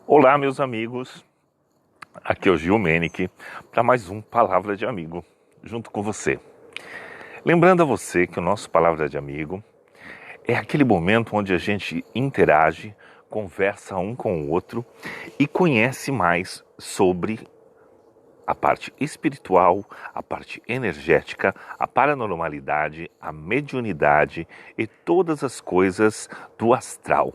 Olá, meus amigos. Aqui é o Gil Menich para mais um Palavra de Amigo, junto com você. Lembrando a você que o nosso Palavra de Amigo é aquele momento onde a gente interage, conversa um com o outro e conhece mais sobre a parte espiritual, a parte energética, a paranormalidade, a mediunidade e todas as coisas do astral.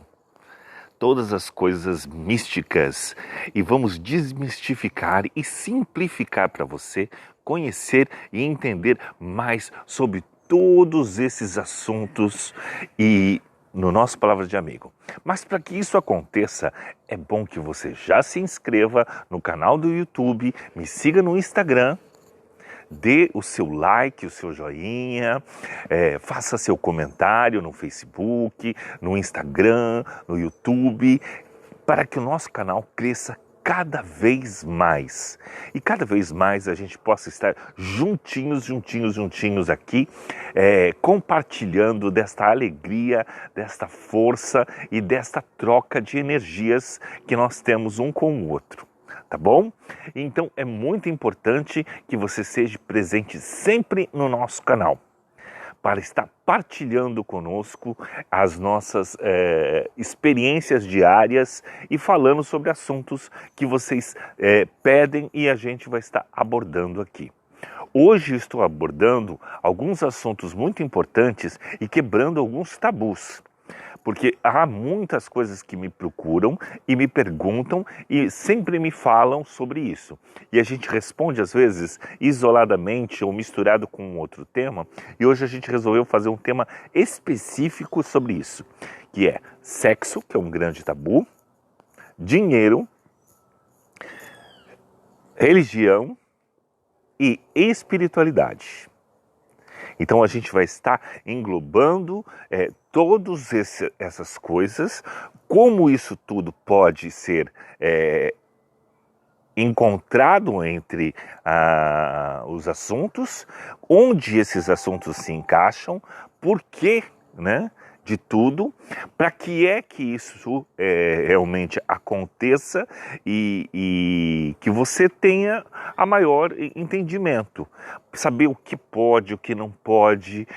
Todas as coisas místicas e vamos desmistificar e simplificar para você conhecer e entender mais sobre todos esses assuntos e no nosso Palavra de Amigo. Mas para que isso aconteça, é bom que você já se inscreva no canal do YouTube, me siga no Instagram, dê o seu like, o seu joinha, faça seu comentário no Facebook, no Instagram, no YouTube, para que o nosso canal cresça cada vez mais. E cada vez mais a gente possa estar juntinhos aqui, compartilhando desta alegria, desta força e desta troca de energias que nós temos um com o outro. Tá bom? Então é muito importante que você seja presente sempre no nosso canal para estar partilhando conosco as nossas experiências diárias e falando sobre assuntos que vocês pedem e a gente vai estar abordando aqui. Hoje estou abordando alguns assuntos muito importantes e quebrando alguns tabus. Porque há muitas coisas que me procuram e me perguntam e sempre me falam sobre isso. E a gente responde às vezes isoladamente ou misturado com um outro tema. E hoje a gente resolveu fazer um tema específico sobre isso, que é sexo, que é um grande tabu, dinheiro, religião e espiritualidade. Então a gente vai estar englobando todas essas coisas, como isso tudo pode ser encontrado entre os assuntos, onde esses assuntos se encaixam, por quê, né? De tudo, para que isso realmente aconteça e que você tenha a maior entendimento. Saber o que pode, o que não pode,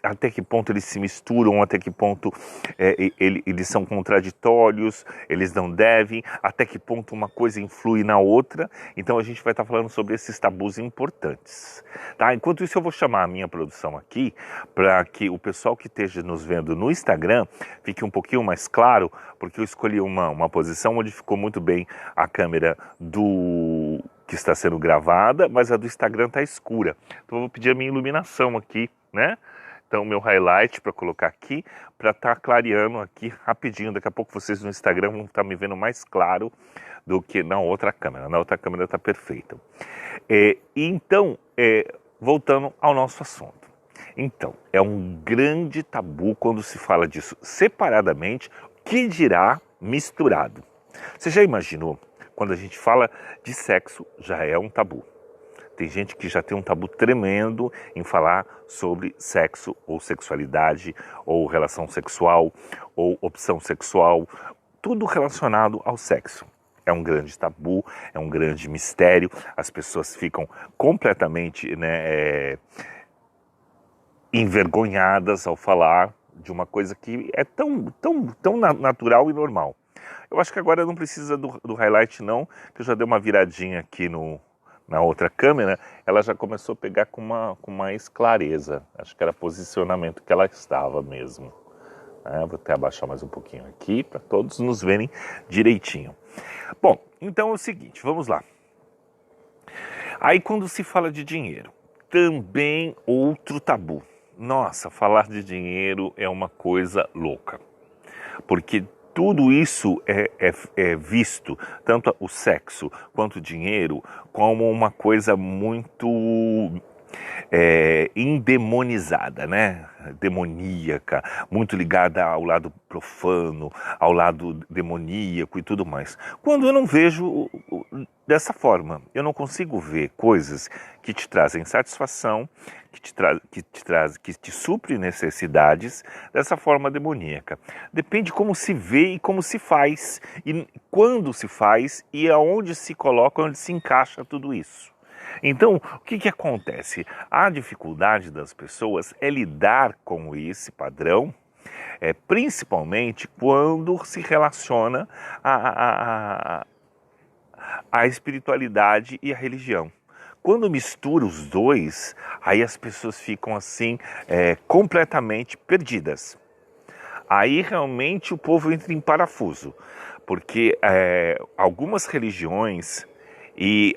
até que ponto eles se misturam, até que ponto eles são contraditórios, eles não devem, até que ponto uma coisa influi na outra. Então a gente vai estar falando sobre esses tabus importantes. Tá? Enquanto isso eu vou chamar a minha produção aqui, para que o pessoal que esteja nos vendo no Instagram fique um pouquinho mais claro, porque eu escolhi uma posição onde ficou muito bem a câmera do que está sendo gravada, mas a do Instagram está escura. Então eu vou pedir a minha iluminação aqui, né? Então meu highlight para colocar aqui, para estar clareando aqui rapidinho. Daqui a pouco vocês no Instagram vão estar me vendo mais claro do que na outra câmera. Na outra câmera está perfeita. Então, voltando ao nosso assunto. Então, é um grande tabu quando se fala disso separadamente, que dirá misturado. Você já imaginou? Quando a gente fala de sexo, já é um tabu. Tem gente que já tem um tabu tremendo em falar sobre sexo ou sexualidade, ou relação sexual, ou opção sexual, tudo relacionado ao sexo. É um grande tabu, é um grande mistério, as pessoas ficam completamente envergonhadas ao falar de uma coisa que é tão natural e normal. Eu acho que agora não precisa do highlight não, que eu já dei uma viradinha aqui na outra câmera, ela já começou a pegar com mais clareza. Acho que era posicionamento que ela estava mesmo. Vou até abaixar mais um pouquinho aqui, para todos nos verem direitinho. Bom, então é o seguinte, vamos lá. Aí quando se fala de dinheiro, também outro tabu. Nossa, falar de dinheiro é uma coisa louca, porque tudo isso é visto, tanto o sexo quanto o dinheiro, como uma coisa muito endemonizada, né? Demoníaca, muito ligada ao lado profano, ao lado demoníaco e tudo mais. Quando eu não vejo dessa forma, eu não consigo ver coisas que te trazem satisfação, que te supre necessidades dessa forma demoníaca. Depende como se vê e como se faz, e quando se faz e aonde se coloca, onde se encaixa tudo isso. Então, o que acontece? A dificuldade das pessoas é lidar com esse padrão, principalmente quando se relaciona a espiritualidade e a religião. Quando mistura os dois, aí as pessoas ficam assim, completamente perdidas. Aí realmente o povo entra em parafuso, porque algumas religiões e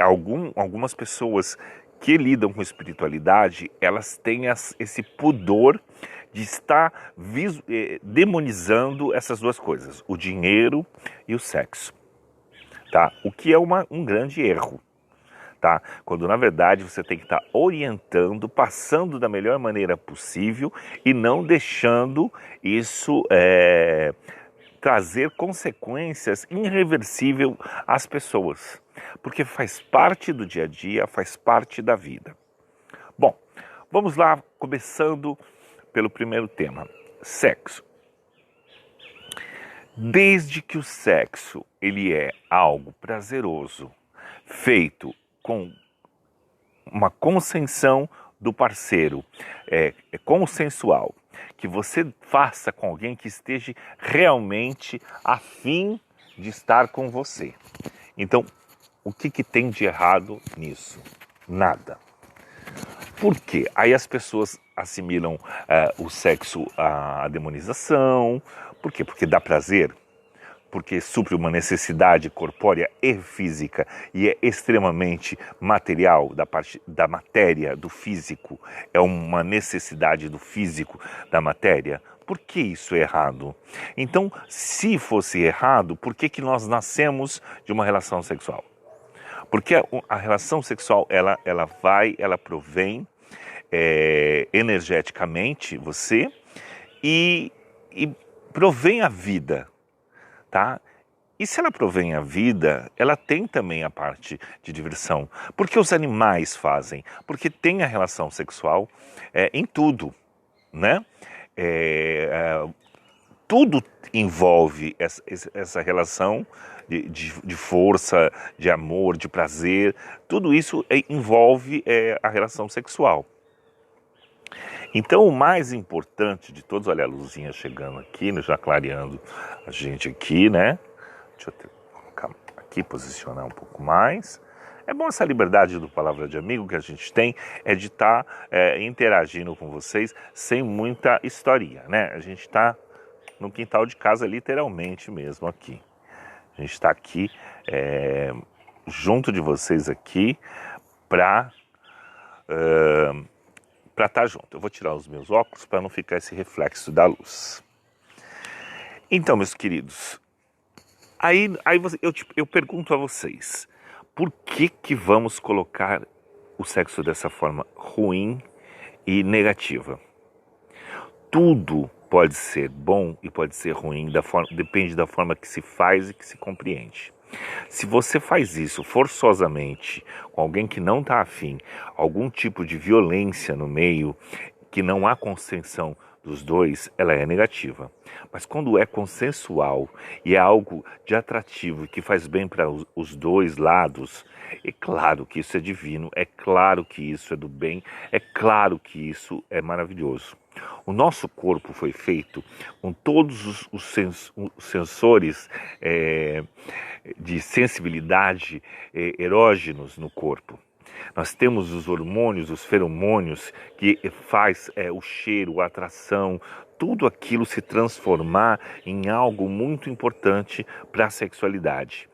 algumas pessoas que lidam com espiritualidade, elas têm esse pudor de estar demonizando essas duas coisas, o dinheiro e o sexo, tá? O que é um grande erro. Tá? Quando na verdade você tem que estar orientando, passando da melhor maneira possível e não deixando isso trazer consequências irreversíveis às pessoas, porque faz parte do dia a dia, faz parte da vida. Bom, vamos lá, começando pelo primeiro tema, sexo. Desde que o sexo ele é algo prazeroso, feito com uma consensão do parceiro, consensual, que você faça com alguém que esteja realmente a fim de estar com você. Então, o que tem de errado nisso? Nada. Por quê? Aí as pessoas assimilam o sexo à demonização. Por quê? Porque dá prazer. Porque supre uma necessidade corpórea e física e é extremamente material, da parte da matéria, do físico, é uma necessidade do físico, da matéria. Por que isso é errado? Então, se fosse errado, por que nós nascemos de uma relação sexual? Porque a relação sexual, ela provém energeticamente você e provém a vida. Tá? E se ela provém a vida, ela tem também a parte de diversão. Porque os animais fazem? Porque tem a relação sexual em tudo, né? Tudo envolve essa relação de força, de amor, de prazer. Tudo isso envolve a relação sexual. Então, o mais importante de todos, olha a luzinha chegando aqui, já clareando a gente aqui, né? Deixa eu colocar aqui, posicionar um pouco mais. É bom essa liberdade do Palavra de Amigo que a gente tem, de estar interagindo com vocês sem muita historinha, né? A gente está no quintal de casa, literalmente mesmo aqui. A gente está aqui junto de vocês aqui para estar junto. Eu vou tirar os meus óculos para não ficar esse reflexo da luz. Então, meus queridos, eu pergunto a vocês, por que vamos colocar o sexo dessa forma ruim e negativa? Tudo pode ser bom e pode ser ruim, depende da forma que se faz e que se compreende. Se você faz isso forçosamente com alguém que não está afim, algum tipo de violência no meio, que não há consensão dos dois, ela é negativa. Mas quando é consensual e é algo de atrativo que faz bem para os dois lados, é claro que isso é divino, é claro que isso é do bem, é claro que isso é maravilhoso. O nosso corpo foi feito com todos os sensores de sensibilidade erógenos no corpo. Nós temos os hormônios, os feromônios, que faz o cheiro, a atração, tudo aquilo se transformar em algo muito importante para a sexualidade.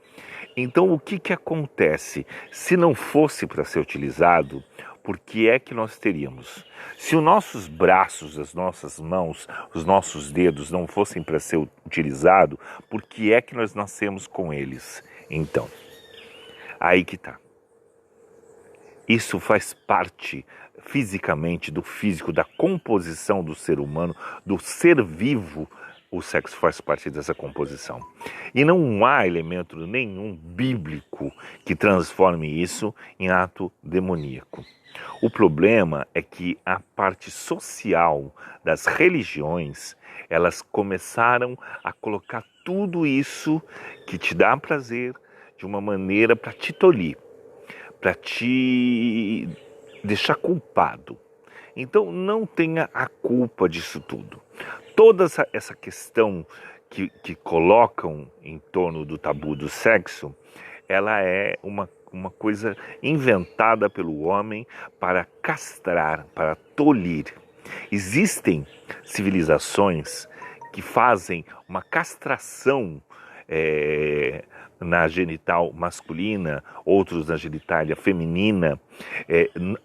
Então, o que acontece? Se não fosse para ser utilizado, por que é que nós teríamos? Se os nossos braços, as nossas mãos, os nossos dedos não fossem para ser utilizados, por que é que nós nascemos com eles? Então, aí que tá. Isso faz parte fisicamente do físico, da composição do ser humano, do ser vivo. O sexo faz parte dessa composição. E não há elemento nenhum bíblico que transforme isso em ato demoníaco. O problema é que a parte social das religiões, elas começaram a colocar tudo isso que te dá prazer de uma maneira para te tolir, para te deixar culpado. Então não tenha a culpa disso tudo. Toda essa questão que colocam em torno do tabu do sexo, ela é uma coisa inventada pelo homem para castrar, para tolir. Existem civilizações que fazem uma castração na genital masculina, outros na genitália feminina,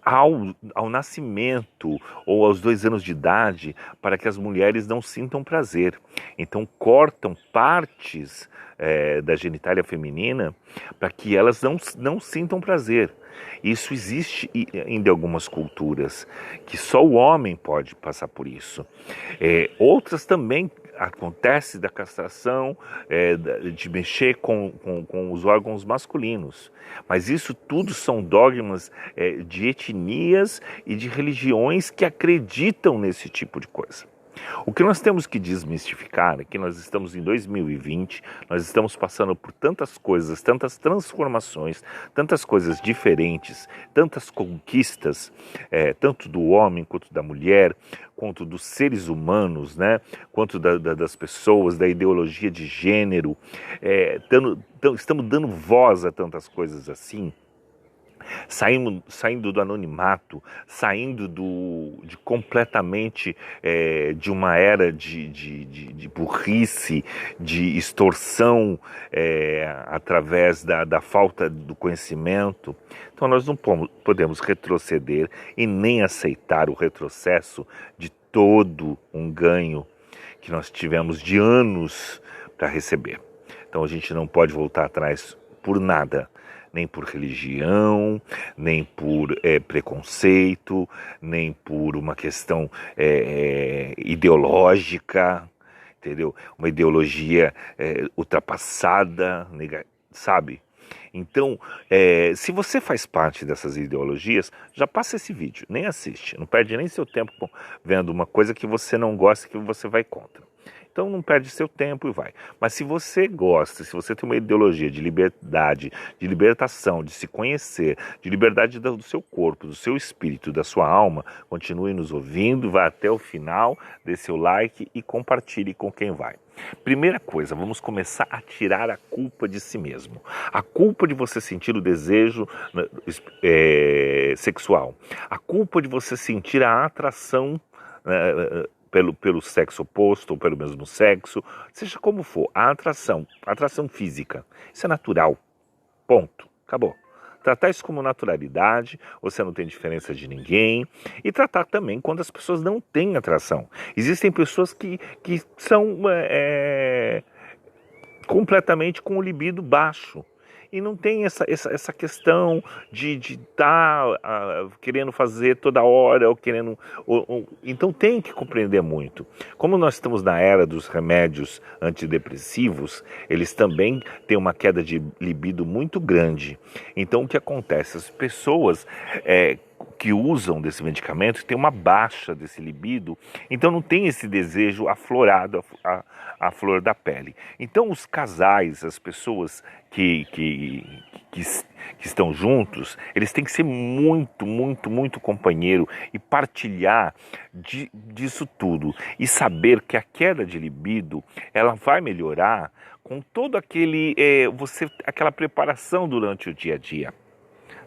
ao nascimento ou aos 2 anos de idade, para que as mulheres não sintam prazer. Então cortam partes da genitália feminina para que elas não sintam prazer. Isso existe em algumas culturas, que só o homem pode passar por isso. Outras também acontece da castração, de mexer com os órgãos masculinos. Mas isso tudo são dogmas de etnias e de religiões que acreditam nesse tipo de coisa. O que nós temos que desmistificar é que nós estamos em 2020, nós estamos passando por tantas coisas, tantas transformações, tantas coisas diferentes, tantas conquistas, tanto do homem quanto da mulher, quanto dos seres humanos, né? Quanto das pessoas, da ideologia de gênero. Estamos dando voz a tantas coisas assim. Saindo do anonimato, saindo de completamente de uma era de burrice, de extorsão através da falta do conhecimento. Então nós não podemos retroceder e nem aceitar o retrocesso de todo um ganho que nós tivemos de anos para receber. Então a gente não pode voltar atrás por nada. Nem por religião, nem por preconceito, nem por uma questão ideológica, entendeu? Uma ideologia ultrapassada, sabe? Então, se você faz parte dessas ideologias, já passa esse vídeo, nem assiste, não perde nem seu tempo vendo uma coisa que você não gosta, que você vai contra. Então não perde seu tempo e vai. Mas se você gosta, se você tem uma ideologia de liberdade, de libertação, de se conhecer, de liberdade do seu corpo, do seu espírito, da sua alma, continue nos ouvindo, vá até o final, dê seu like e compartilhe com quem vai. Primeira coisa, vamos começar a tirar a culpa de si mesmo. A culpa de você sentir o desejo sexual. A culpa de você sentir a atração pelo sexo oposto ou pelo mesmo sexo, seja como for, a atração física, isso é natural, ponto, acabou. Tratar isso como naturalidade, você não tem diferença de ninguém, e tratar também quando as pessoas não têm atração. Existem pessoas que são completamente com o libido baixo, e não tem essa questão de estar querendo fazer toda hora, ou querendo... Então tem que compreender muito. Como nós estamos na era dos remédios antidepressivos, eles também têm uma queda de libido muito grande. Então o que acontece? As pessoas que usam desse medicamento têm uma baixa desse libido, então não tem esse desejo aflorado, a flor da pele. Então os casais, as pessoas que estão juntos, eles têm que ser muito, muito, muito companheiro e partilhar disso tudo. E saber que a queda de libido, ela vai melhorar com todo aquela preparação durante o dia a dia.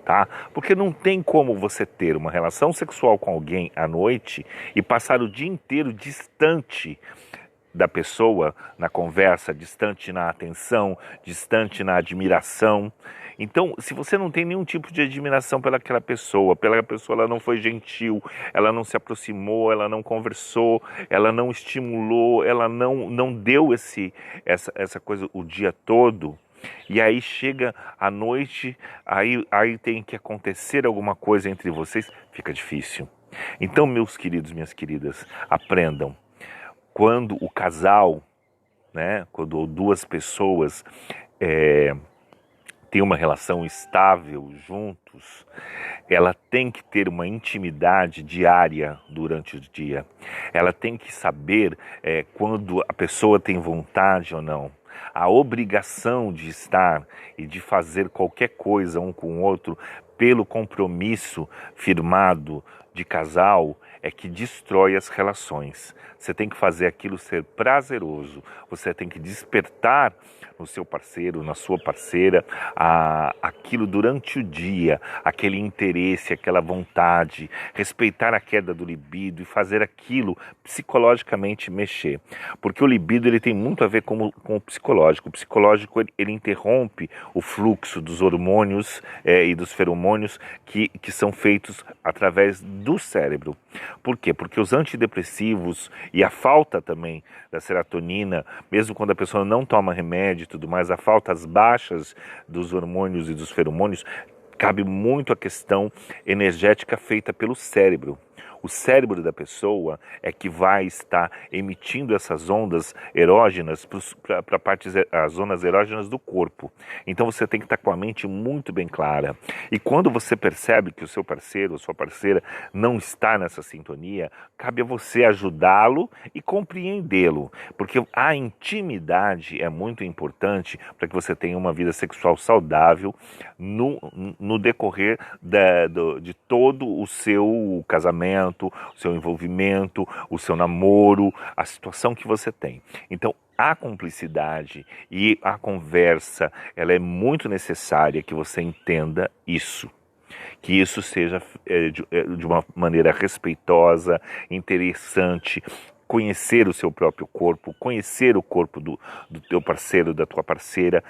Tá? Porque não tem como você ter uma relação sexual com alguém à noite e passar o dia inteiro distante da pessoa na conversa, distante na atenção, distante na admiração. Então, se você não tem nenhum tipo de admiração pelaquela pessoa ela não foi gentil, ela não se aproximou, ela não conversou, ela não estimulou, ela não deu essa coisa o dia todo, e aí chega a noite, aí tem que acontecer alguma coisa entre vocês, fica difícil. Então, meus queridos, minhas queridas, aprendam. Quando o casal, né, quando duas pessoas têm uma relação estável juntos, ela tem que ter uma intimidade diária durante o dia. Ela tem que saber quando a pessoa tem vontade ou não. A obrigação de estar e de fazer qualquer coisa um com o outro pelo compromisso firmado de casal é que destrói as relações. Você tem que fazer aquilo ser prazeroso. Você tem que despertar no seu parceiro, na sua parceira, aquilo durante o dia, aquele interesse, aquela vontade, respeitar a queda do libido e fazer aquilo psicologicamente mexer. Porque o libido ele tem muito a ver com o psicológico. O psicológico ele interrompe o fluxo dos hormônios e dos feromônios que são feitos através do cérebro. Por quê? Porque os antidepressivos e a falta também da serotonina, mesmo quando a pessoa não toma remédio e tudo mais, a falta, as baixas dos hormônios e dos feromônios, cabe muito a questão energética feita pelo cérebro. O cérebro da pessoa é que vai estar emitindo essas ondas erógenas para as zonas erógenas do corpo. Então você tem que estar com a mente muito bem clara. E quando você percebe que o seu parceiro ou sua parceira não está nessa sintonia, cabe a você ajudá-lo e compreendê-lo. Porque a intimidade é muito importante para que você tenha uma vida sexual saudável no decorrer de todo o seu casamento, o seu envolvimento, o seu namoro, a situação que você tem. Então, a cumplicidade e a conversa, ela é muito necessária que você entenda isso. Que isso seja de uma maneira respeitosa, interessante, conhecer o seu próprio corpo, conhecer o corpo do teu parceiro, da tua parceira,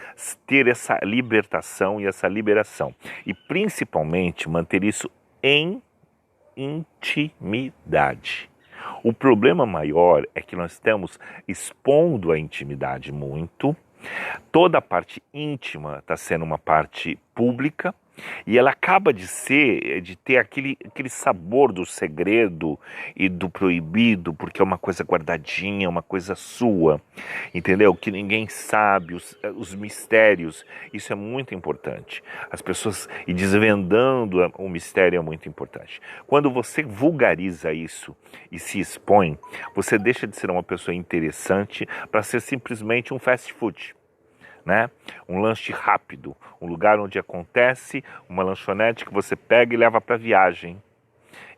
ter essa libertação e essa liberação. E principalmente manter isso em intimidade. O problema maior é que nós estamos expondo a intimidade muito, toda a parte íntima está sendo uma parte pública, e ela acaba de ter aquele sabor do segredo e do proibido, porque é uma coisa guardadinha, uma coisa sua, entendeu? Que ninguém sabe, os mistérios, isso é muito importante. As pessoas, e desvendando o mistério é muito importante. Quando você vulgariza isso e se expõe, você deixa de ser uma pessoa interessante para ser simplesmente um fast food. Né? Um lanche rápido, um lugar onde acontece, uma lanchonete que você pega e leva para viagem.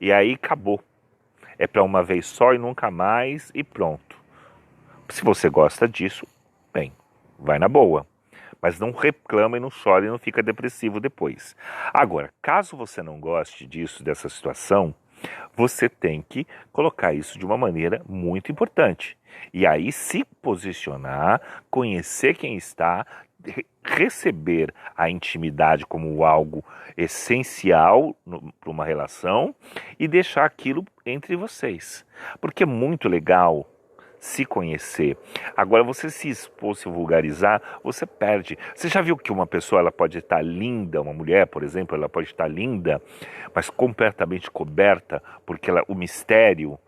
E aí acabou. É para uma vez só e nunca mais e pronto. Se você gosta disso, bem, vai na boa. Mas não reclama e não chora e não fica depressivo depois. Agora, caso você não goste disso, dessa situação, você tem que colocar isso de uma maneira muito importante. E aí se posicionar, conhecer quem está, receber a intimidade como algo essencial para uma relação e deixar aquilo entre vocês. Porque é muito legal se conhecer. Agora, você se expor, se vulgarizar, você perde. Você já viu que uma pessoa ela pode estar linda, uma mulher, por exemplo, ela pode estar linda, mas completamente coberta, porque o mistério,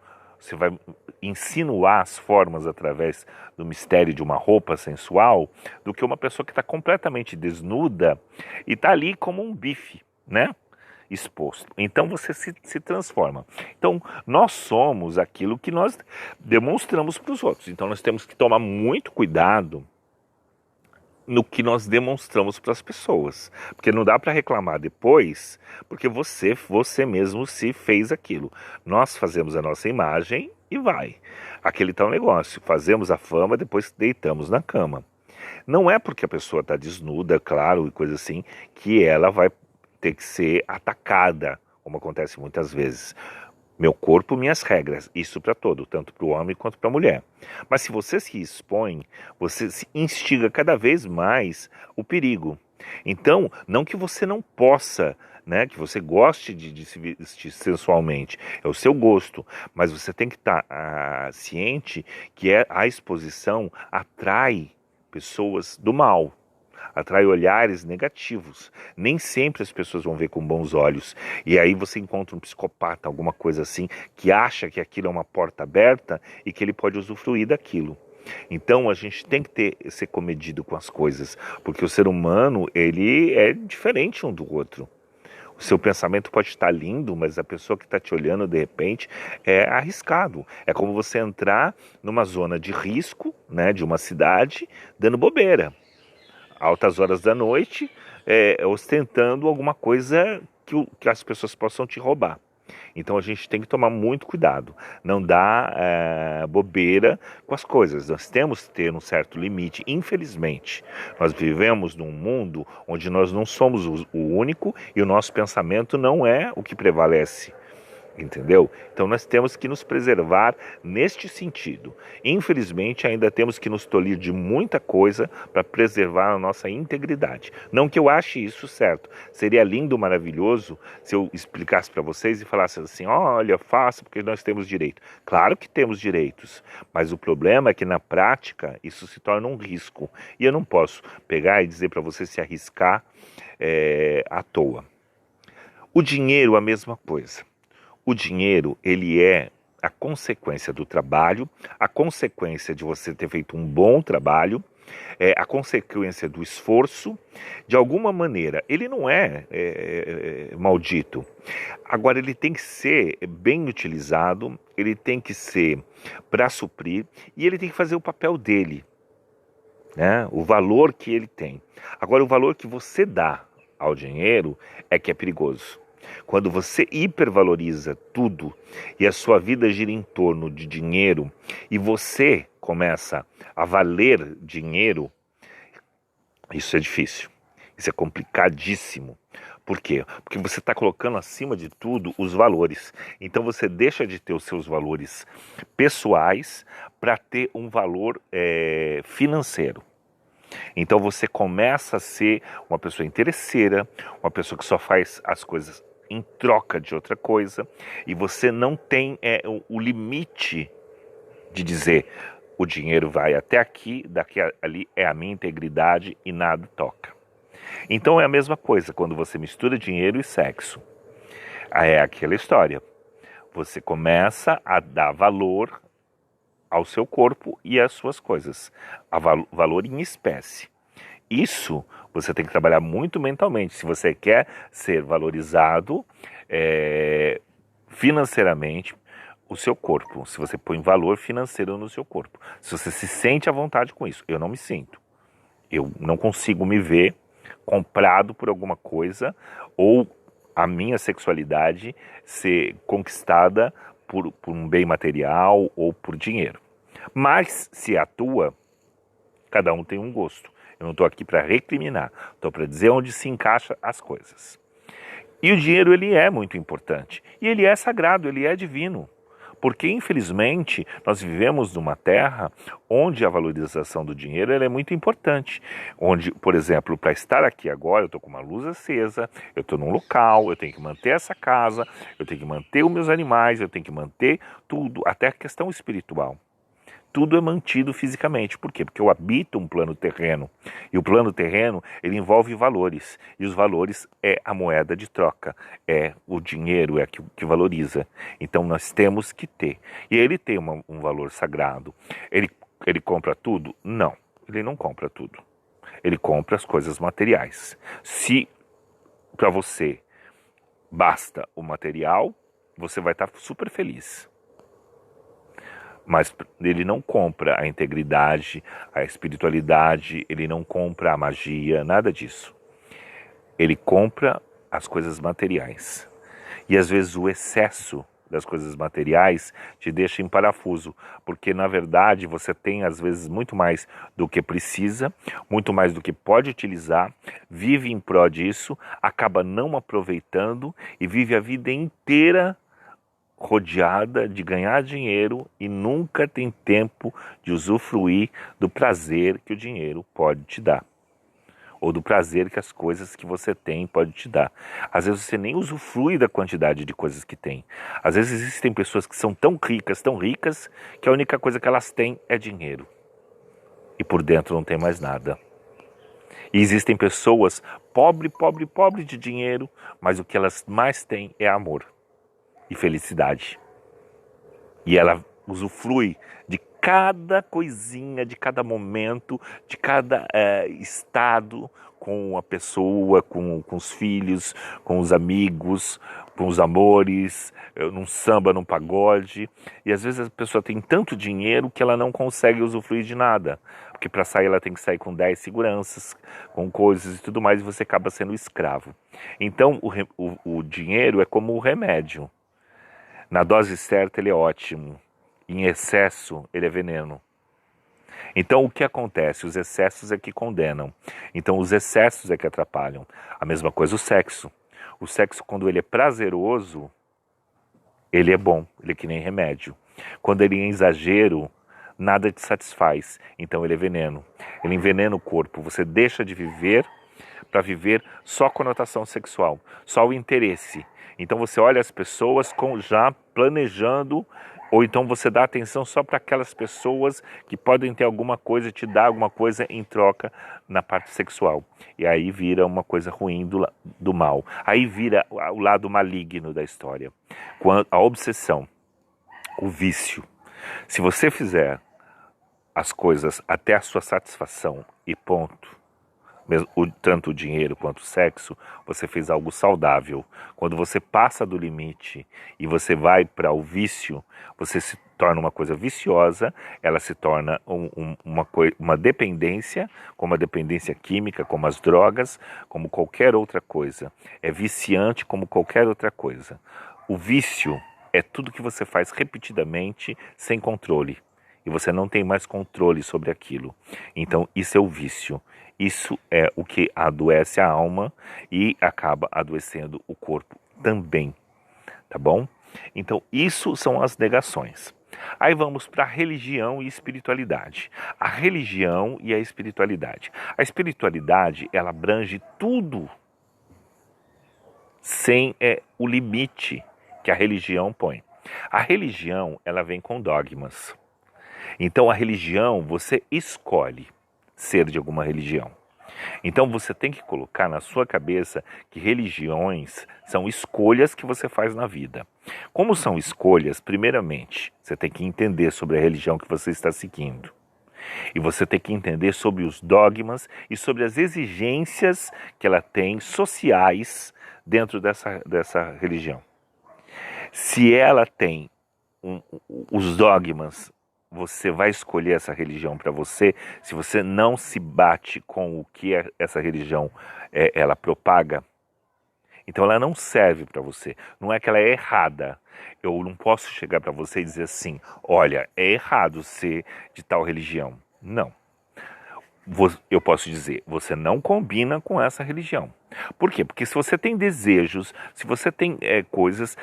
você vai insinuar as formas através do mistério de uma roupa sensual, do que uma pessoa que está completamente desnuda e está ali como um bife, né? Exposto. Então você se transforma. Então nós somos aquilo que nós demonstramos para os outros. Então nós temos que tomar muito cuidado no que nós demonstramos para as pessoas, porque não dá para reclamar depois, porque você mesmo se fez aquilo. Nós fazemos a nossa imagem e vai. Aquele tal negócio, fazemos a fama, depois deitamos na cama. Não é porque a pessoa está desnuda, claro, e coisa assim, que ela vai ter que ser atacada, como acontece muitas vezes. Meu corpo, minhas regras, isso para todo, tanto para o homem quanto para a mulher. Mas se você se expõe, você se instiga cada vez mais o perigo. Então, não que você não possa, né, que você goste de se vestir sensualmente, é o seu gosto, mas você tem que estar ciente que a exposição atrai pessoas do mal. atrai olhares negativos. Nem sempre as pessoas vão ver com bons olhos. E aí você encontra um psicopata, alguma coisa assim, que acha que aquilo é uma porta aberta e que ele pode usufruir daquilo. Então a gente tem que ser comedido com as coisas, porque o ser humano, ele é diferente um do outro. O seu pensamento pode estar lindo, mas a pessoa que está te olhando, de repente, é arriscado. É como você entrar numa zona de risco, né, de uma cidade, dando bobeira. Altas horas da noite, ostentando alguma coisa que as pessoas possam te roubar. Então a gente tem que tomar muito cuidado, não dar bobeira com as coisas. Nós temos que ter um certo limite. Infelizmente, nós vivemos num mundo onde nós não somos o único e o nosso pensamento não é o que prevalece. Entendeu? Então nós temos que nos preservar neste sentido. Infelizmente, ainda temos que nos tolir de muita coisa para preservar a nossa integridade. Não que eu ache isso certo. Seria lindo, maravilhoso, se eu explicasse para vocês e falasse assim: olha, faça porque nós temos direito. Claro que temos direitos, mas o problema é que na prática isso se torna um risco. E eu não posso pegar e dizer para você se arriscar à toa. O dinheiro, a mesma coisa. O dinheiro, ele é a consequência do trabalho, a consequência de você ter feito um bom trabalho, a consequência do esforço. De alguma maneira, ele não é maldito. Agora, ele tem que ser bem utilizado, ele tem que ser para suprir e ele tem que fazer o papel dele, né? O valor que ele tem. Agora, o valor que você dá ao dinheiro é que é perigoso. Quando você hipervaloriza tudo e a sua vida gira em torno de dinheiro e você começa a valer dinheiro, isso é difícil, isso é complicadíssimo. Por quê? Porque você está colocando acima de tudo os valores. Então você deixa de ter os seus valores pessoais para ter um valor financeiro. Então você começa a ser uma pessoa interesseira, uma pessoa que só faz as coisas em troca de outra coisa, e você não tem o limite de dizer: o dinheiro vai até aqui, daqui ali é a minha integridade e nada toca. Então é a mesma coisa quando você mistura dinheiro e sexo. É aquela história. Você começa a dar valor ao seu corpo e às suas coisas, a valor em espécie. Isso você tem que trabalhar muito mentalmente. Se você quer ser valorizado financeiramente, o seu corpo, se você põe valor financeiro no seu corpo, se você se sente à vontade com isso. Eu não me sinto. Eu não consigo me ver comprado por alguma coisa ou a minha sexualidade ser conquistada por um bem material ou por dinheiro. Mas se atua, cada um tem um gosto. Eu não estou aqui para recriminar, estou para dizer onde se encaixa as coisas. E o dinheiro, ele é muito importante. E ele é sagrado, ele é divino. Porque, infelizmente, nós vivemos numa terra onde a valorização do dinheiro ela é muito importante. Onde, por exemplo, para estar aqui agora, eu estou com uma luz acesa, eu estou num local, eu tenho que manter essa casa, eu tenho que manter os meus animais, eu tenho que manter tudo, até a questão espiritual. Tudo é mantido fisicamente. Por quê? Porque eu habito um plano terreno. E o plano terreno, ele envolve valores. E os valores é a moeda de troca. É o dinheiro, é que valoriza. Então nós temos que ter. E ele tem um valor sagrado. Ele compra tudo? Não. Ele não compra tudo. Ele compra as coisas materiais. Se para você basta o material, você vai estar super feliz. Mas ele não compra a integridade, a espiritualidade, ele não compra a magia, nada disso. Ele compra as coisas materiais. E às vezes o excesso das coisas materiais te deixa em parafuso, porque na verdade você tem às vezes muito mais do que precisa, muito mais do que pode utilizar, vive em prol disso, acaba não aproveitando e vive a vida inteira rodeada de ganhar dinheiro e nunca tem tempo de usufruir do prazer que o dinheiro pode te dar. Ou do prazer que as coisas que você tem pode te dar. Às vezes você nem usufrui da quantidade de coisas que tem. Às vezes existem pessoas que são tão ricas, que a única coisa que elas têm é dinheiro. E por dentro não tem mais nada. E existem pessoas pobre, pobre, pobre de dinheiro, mas o que elas mais têm é amor e felicidade. E ela usufrui de cada coisinha, de cada momento, de cada estado com a pessoa, com os filhos, com os amigos, com os amores, num samba, num pagode. E às vezes a pessoa tem tanto dinheiro que ela não consegue usufruir de nada. Porque para sair ela tem que sair com 10 seguranças, com coisas e tudo mais, e você acaba sendo escravo. Então o dinheiro é como o remédio. Na dose certa ele é ótimo, em excesso ele é veneno. Então o que acontece? Os excessos é que condenam. Então os excessos é que atrapalham. A mesma coisa o sexo. O sexo, quando ele é prazeroso, ele é bom, ele é que nem remédio. Quando ele é em exagero, nada te satisfaz, então ele é veneno. Ele envenena o corpo, você deixa de viver para viver só conotação sexual, só o interesse. Então você olha as pessoas já planejando, ou então você dá atenção só para aquelas pessoas que podem ter alguma coisa, te dar alguma coisa em troca na parte sexual. E aí vira uma coisa ruim do mal. Aí vira o lado maligno da história. A obsessão, o vício. Se você fizer as coisas até a sua satisfação e ponto, tanto o dinheiro quanto o sexo, você fez algo saudável. Quando você passa do limite e você vai para o vício, você se torna uma coisa viciosa, ela se torna uma dependência, como a dependência química, como as drogas, como qualquer outra coisa. É viciante como qualquer outra coisa. O vício é tudo que você faz repetidamente, sem controle. E você não tem mais controle sobre aquilo. Então, isso é o vício. Isso é o que adoece a alma e acaba adoecendo o corpo também, tá bom? Então, isso são as negações. Aí vamos para a religião e espiritualidade. A religião e a espiritualidade. A espiritualidade, ela abrange tudo sem o limite que a religião põe. A religião, ela vem com dogmas. Então, a religião, você escolhe ser de alguma religião. Então você tem que colocar na sua cabeça que religiões são escolhas que você faz na vida. Como são escolhas, primeiramente, você tem que entender sobre a religião que você está seguindo. E você tem que entender sobre os dogmas e sobre as exigências que ela tem sociais dentro dessa religião. Se ela tem os dogmas, você vai escolher essa religião para você, se você não se bate com o que essa religião ela propaga, então ela não serve para você. Não é que ela é errada. Eu não posso chegar para você e dizer assim, olha, é errado ser de tal religião. Não. Eu posso dizer, você não combina com essa religião. Por quê? Porque se você tem desejos, se você tem coisas...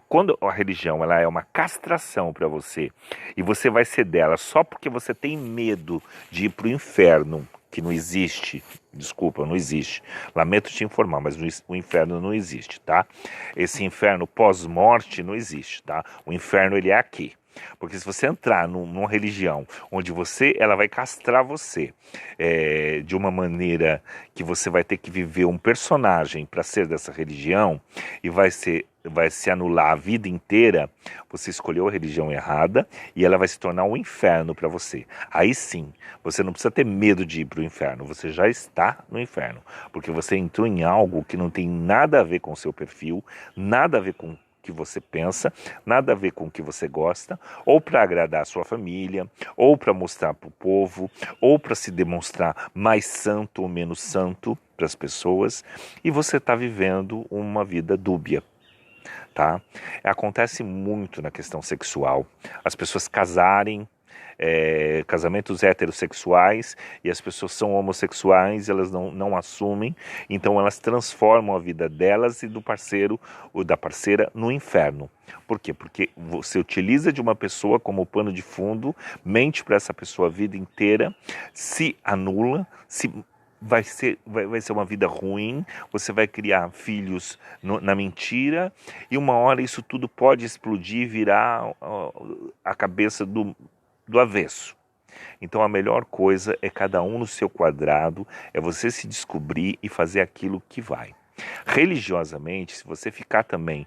Quando a religião ela é uma castração para você e você vai ser dela só porque você tem medo de ir para o inferno, que não existe, desculpa, não existe. Lamento te informar, mas o inferno não existe, tá? Esse inferno pós-morte não existe, tá? O inferno ele é aqui. Porque se você entrar numa religião onde ela vai castrar você de uma maneira que você vai ter que viver um personagem para ser dessa religião e vai se anular a vida inteira, você escolheu a religião errada e ela vai se tornar um inferno para você. Aí sim, você não precisa ter medo de ir para o inferno, você já está no inferno, porque você entrou em algo que não tem nada a ver com o seu perfil, nada a ver com que você pensa, nada a ver com o que você gosta, ou para agradar a sua família, ou para mostrar para o povo, ou para se demonstrar mais santo ou menos santo para as pessoas, e você está vivendo uma vida dúbia. Tá? Acontece muito na questão sexual, as pessoas casarem, casamentos heterossexuais e as pessoas são homossexuais, elas não assumem, então elas transformam a vida delas e do parceiro ou da parceira no inferno. Por quê? Porque você utiliza de uma pessoa como pano de fundo, mente para essa pessoa a vida inteira, se anula, vai ser uma vida ruim, você vai criar filhos na mentira e uma hora isso tudo pode explodir e virar a cabeça do avesso. Então a melhor coisa é cada um no seu quadrado, é você se descobrir e fazer aquilo que vai. Religiosamente, se você ficar também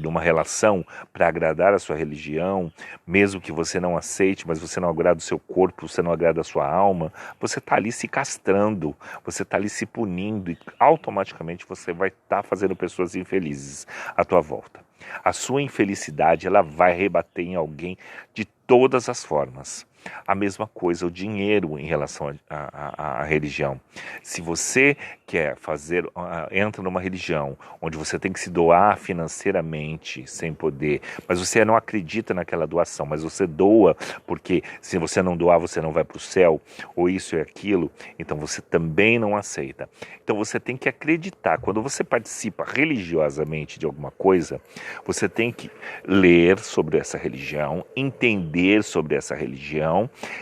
numa relação para agradar a sua religião, mesmo que você não aceite, mas você não agrada o seu corpo, você não agrada a sua alma, você está ali se castrando, você está ali se punindo e automaticamente você vai estar fazendo pessoas infelizes à tua volta. A sua infelicidade ela vai rebater em alguém de todas as formas. A mesma coisa o dinheiro em relação à religião. Se você quer fazer, entra numa religião onde você tem que se doar financeiramente sem poder, mas você não acredita naquela doação, mas você doa porque se você não doar você não vai para o céu, ou isso e aquilo, então você também não aceita. Então você tem que acreditar. Quando você participa religiosamente de alguma coisa, você tem que ler sobre essa religião, entender sobre essa religião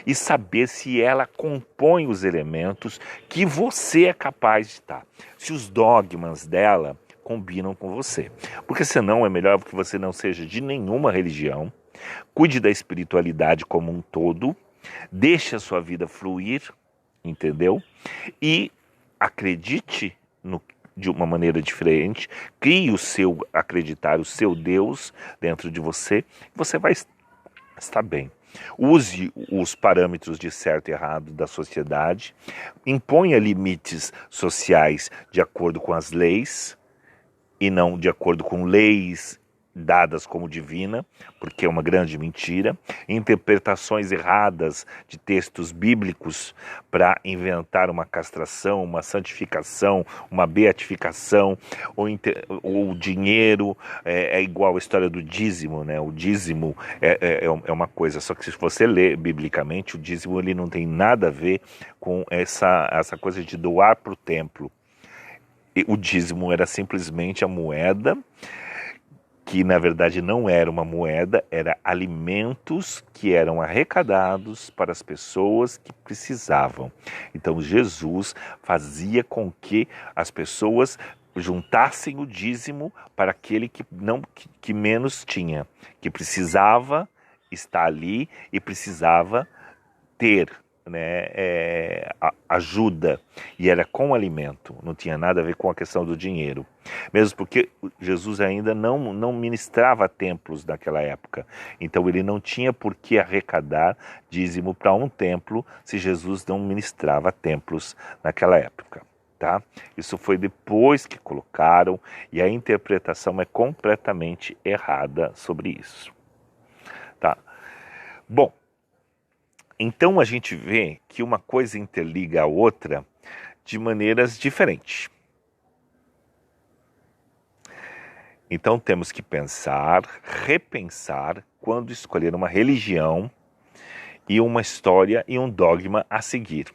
e saber se ela compõe os elementos que você é capaz de estar. Se os dogmas dela combinam com você. Porque senão é melhor que você não seja de nenhuma religião, cuide da espiritualidade como um todo, deixe a sua vida fluir, entendeu? E acredite de uma maneira diferente, crie o seu acreditar, o seu Deus dentro de você, você vai estar bem. Use os parâmetros de certo e errado da sociedade, imponha limites sociais de acordo com as leis e não de acordo com leis dadas como divina, porque é uma grande mentira, interpretações erradas de textos bíblicos para inventar uma castração, uma santificação, uma beatificação, ou dinheiro, é igual a história do dízimo, né? O dízimo é uma coisa, só que se você ler biblicamente, o dízimo ele não tem nada a ver com essa coisa de doar para o templo. O dízimo era simplesmente a moeda, que na verdade não era uma moeda, era alimentos que eram arrecadados para as pessoas que precisavam. Então Jesus fazia com que as pessoas juntassem o dízimo para aquele que menos tinha, que precisava estar ali e precisava ter, né, ajuda, e era com alimento, não tinha nada a ver com a questão do dinheiro, mesmo porque Jesus ainda não ministrava templos naquela época, então ele não tinha por que arrecadar dízimo para um templo se Jesus não ministrava templos naquela época. Tá? Isso foi depois que colocaram, e a interpretação é completamente errada sobre isso. Tá? Bom, então a gente vê que uma coisa interliga a outra de maneiras diferentes. Então temos que pensar, repensar quando escolher uma religião e uma história e um dogma a seguir.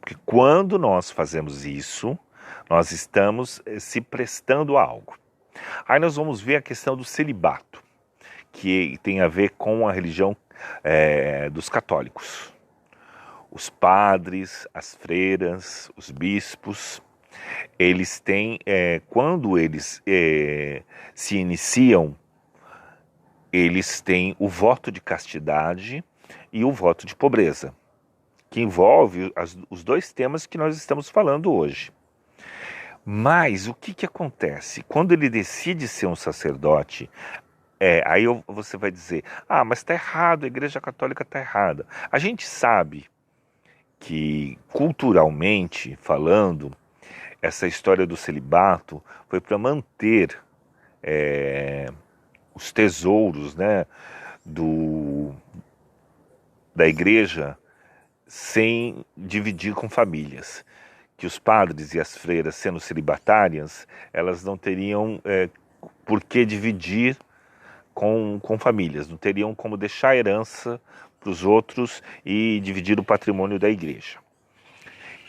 Porque quando nós fazemos isso, nós estamos se prestando a algo. Aí nós vamos ver a questão do celibato, que tem a ver com a religião dos católicos. Os padres, as freiras, os bispos, eles têm, quando eles se iniciam, eles têm o voto de castidade e o voto de pobreza, que envolve os dois temas que nós estamos falando hoje. Mas o que acontece? Quando ele decide ser um sacerdote, aí você vai dizer, mas está errado, a Igreja Católica está errada. A gente sabe que, culturalmente falando, essa história do celibato foi para manter os tesouros, né, da Igreja sem dividir com famílias. Que os padres e as freiras, sendo celibatárias, elas não teriam por que dividir com famílias, não teriam como deixar herança para os outros e dividir o patrimônio da igreja.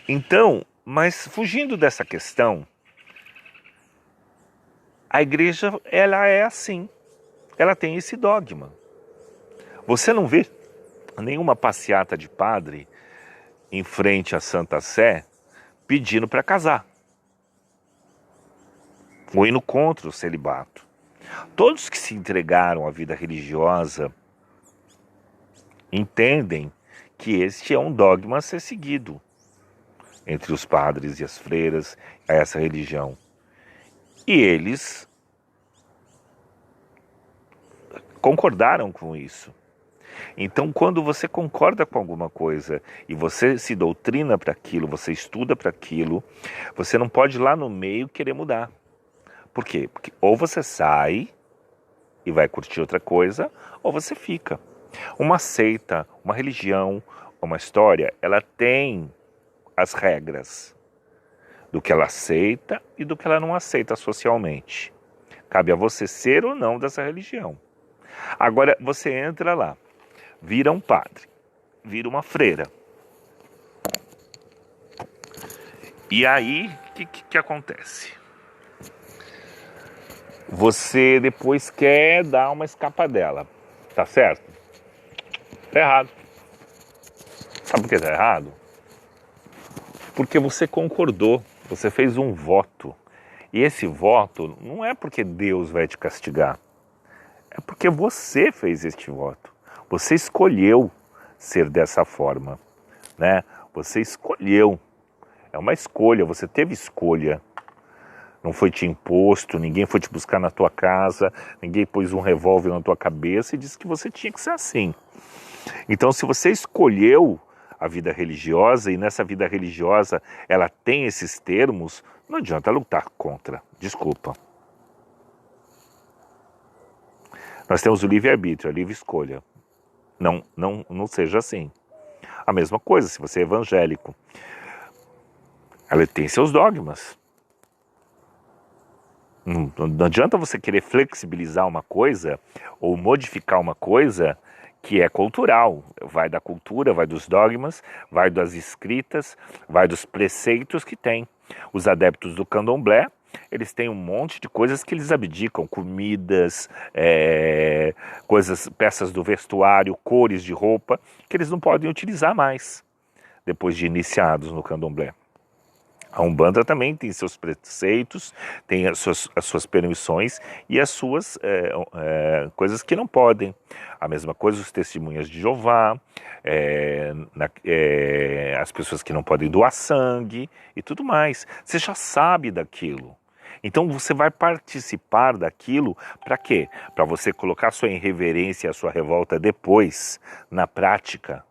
Então, mas fugindo dessa questão, a igreja ela é assim, ela tem esse dogma. Você não vê nenhuma passeata de padre em frente à Santa Sé pedindo para casar, ou indo contra o celibato. Todos que se entregaram à vida religiosa entendem que este é um dogma a ser seguido entre os padres e as freiras a essa religião. E eles concordaram com isso. Então, quando você concorda com alguma coisa e você se doutrina para aquilo, você estuda para aquilo, você não pode ir lá no meio querer mudar. Por quê? Porque ou você sai e vai curtir outra coisa, ou você fica. Uma seita, uma religião, uma história, ela tem as regras do que ela aceita e do que ela não aceita socialmente. Cabe a você ser ou não dessa religião. Agora, você entra lá, vira um padre, vira uma freira. E aí, o que acontece? Você depois quer dar uma escapadela, tá certo? Tá errado. Sabe por que tá errado? Porque você concordou, você fez um voto. E esse voto não é porque Deus vai te castigar, é porque você fez este voto. Você escolheu ser dessa forma, né? Você escolheu. É uma escolha, você teve escolha. Não foi te imposto, ninguém foi te buscar na tua casa, ninguém pôs um revólver na tua cabeça e disse que você tinha que ser assim. Então, se você escolheu a vida religiosa e nessa vida religiosa ela tem esses termos, não adianta lutar contra. Desculpa. Nós temos o livre-arbítrio, a livre escolha. Não seja assim. A mesma coisa, se você é evangélico, ela tem seus dogmas. Não adianta você querer flexibilizar uma coisa ou modificar uma coisa que é cultural. Vai da cultura, vai dos dogmas, vai das escritas, vai dos preceitos que tem. Os adeptos do candomblé, eles têm um monte de coisas que eles abdicam, comidas, coisas, peças do vestuário, cores de roupa, que eles não podem utilizar mais depois de iniciados no candomblé. A Umbanda também tem seus preceitos, tem as suas permissões e as suas coisas que não podem. A mesma coisa os testemunhas de Jeová, as pessoas que não podem doar sangue e tudo mais. Você já sabe daquilo. Então você vai participar daquilo para quê? Para você colocar sua irreverência e a sua revolta depois na prática.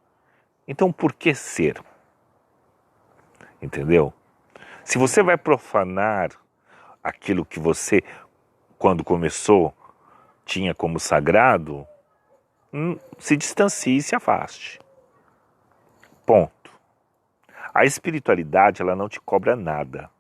Então por que ser? Entendeu? Se você vai profanar aquilo que você, quando começou, tinha como sagrado, se distancie e se afaste. Ponto. A espiritualidade, ela não te cobra nada.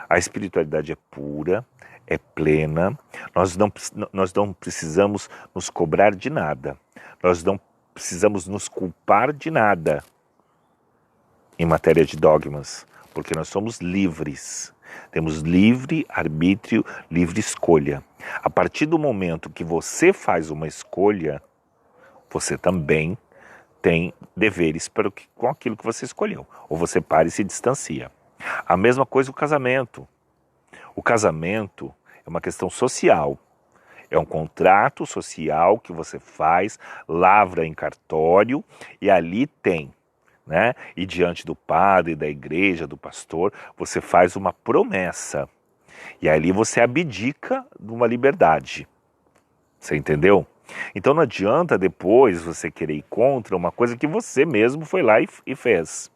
A espiritualidade é pura, é plena, nós não precisamos nos cobrar de nada. Nós não precisamos nos culpar de nada em matéria de dogmas. Porque nós somos livres, temos livre arbítrio, livre escolha. A partir do momento que você faz uma escolha, você também tem deveres com aquilo que você escolheu. Ou você para e se distancia. A mesma coisa o casamento. O casamento é uma questão social. É um contrato social que você faz, lavra em cartório e ali tem. Né? E diante do padre, da igreja, do pastor, você faz uma promessa. E ali você abdica de uma liberdade. Você entendeu? Então não adianta depois você querer ir contra uma coisa que você mesmo foi lá e fez.